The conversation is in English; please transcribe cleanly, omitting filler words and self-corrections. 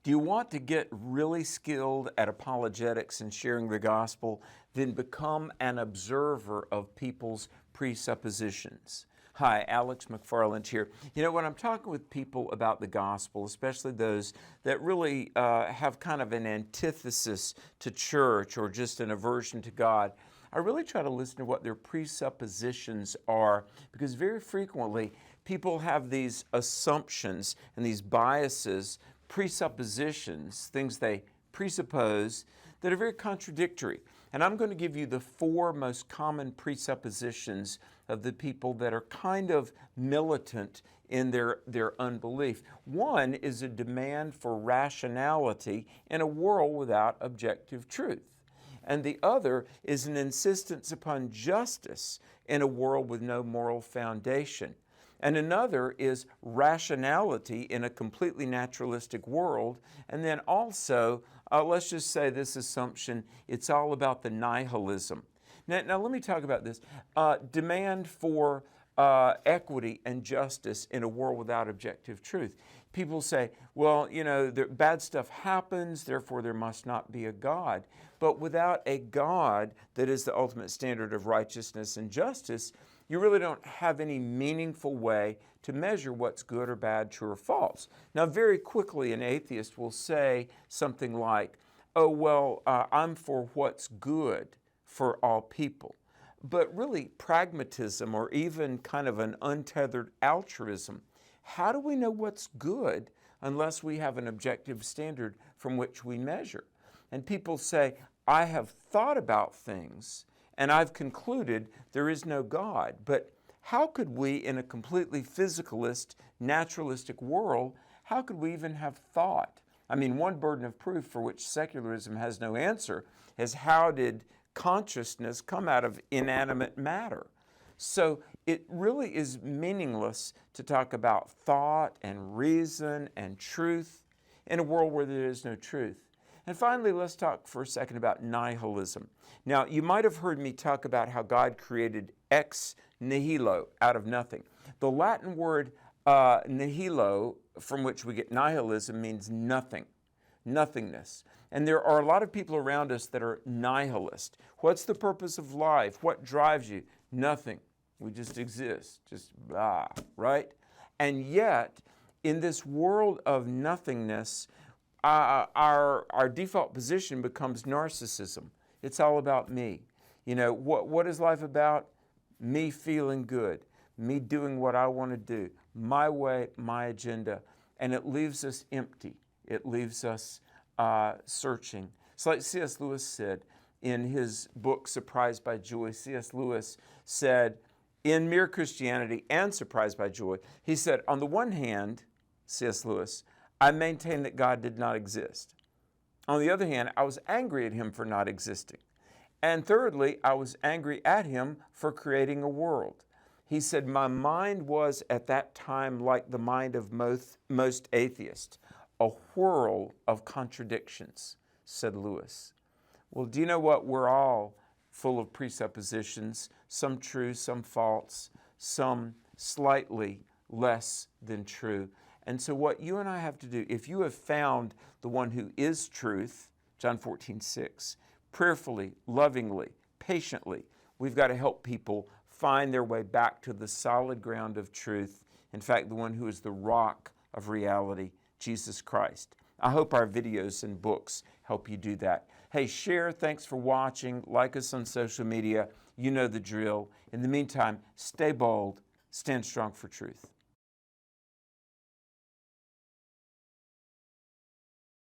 Do you want to get really skilled at apologetics and sharing the gospel? Then become an observer of people's presuppositions. Hi, Alex McFarland here. You know, when I'm talking with people about the gospel, especially those that really have kind of an antithesis to church or just an aversion to God, I really try to listen to what their presuppositions are, because very frequently people have these assumptions and these biases, presuppositions, things they presuppose that are very contradictory. And I'm going to give you the 4 most common presuppositions of the people that are kind of militant in their unbelief. One is a demand for rationality in a world without objective truth. And the other is an insistence upon justice in a world with no moral foundation. And another is rationality in a completely naturalistic world. And then also, let's just say this assumption, it's all about the nihilism. Now let me talk about this. Demand for equity and justice in a world without objective truth. People say, well, you know, bad stuff happens, therefore there must not be a God. But without a God that is the ultimate standard of righteousness and justice, you really don't have any meaningful way to measure what's good or bad, true or false. Now, very quickly, an atheist will say something like, oh, well, I'm for what's good for all people. But really, pragmatism or even kind of an untethered altruism, how do we know what's good unless we have an objective standard from which we measure? And people say, I have thought about things and I've concluded there is no God. But how could we, in a completely physicalist, naturalistic world, how could we even have thought? I mean, one burden of proof for which secularism has no answer is how did consciousness come out of inanimate matter? So it really is meaningless to talk about thought and reason and truth in a world where there is no truth. And finally, let's talk for a second about nihilism. Now, you might have heard me talk about how God created ex nihilo, out of nothing. The Latin word nihilo, from which we get nihilism, means nothing, nothingness. And there are a lot of people around us that are nihilist. What's the purpose of life? What drives you? Nothing. We just exist, just blah, right? And yet, in this world of nothingness, our default position becomes narcissism. It's all about me. You know, what is life about? Me feeling good, me doing what I want to do, my way, my agenda, and it leaves us empty. It leaves us searching. It's like C.S. Lewis said in his book, Surprised by Joy. C.S. Lewis said, in Mere Christianity and Surprised by Joy, he said, on the one hand, C.S. Lewis, I maintain that God did not exist. On the other hand, I was angry at him for not existing. And thirdly, I was angry at him for creating a world. He said, my mind was at that time like the mind of most atheists, a whirl of contradictions, said Lewis. Well, do you know what? We're all full of presuppositions, some true, some false, some slightly less than true. And so what you and I have to do, if you have found the one who is truth, John 14:6, prayerfully, lovingly, patiently, we've got to help people find their way back to the solid ground of truth. In fact, the one who is the rock of reality, Jesus Christ. I hope our videos and books help you do that. Hey, share. Thanks for watching. Like us on social media. You know the drill. In the meantime, stay bold, stand strong for truth.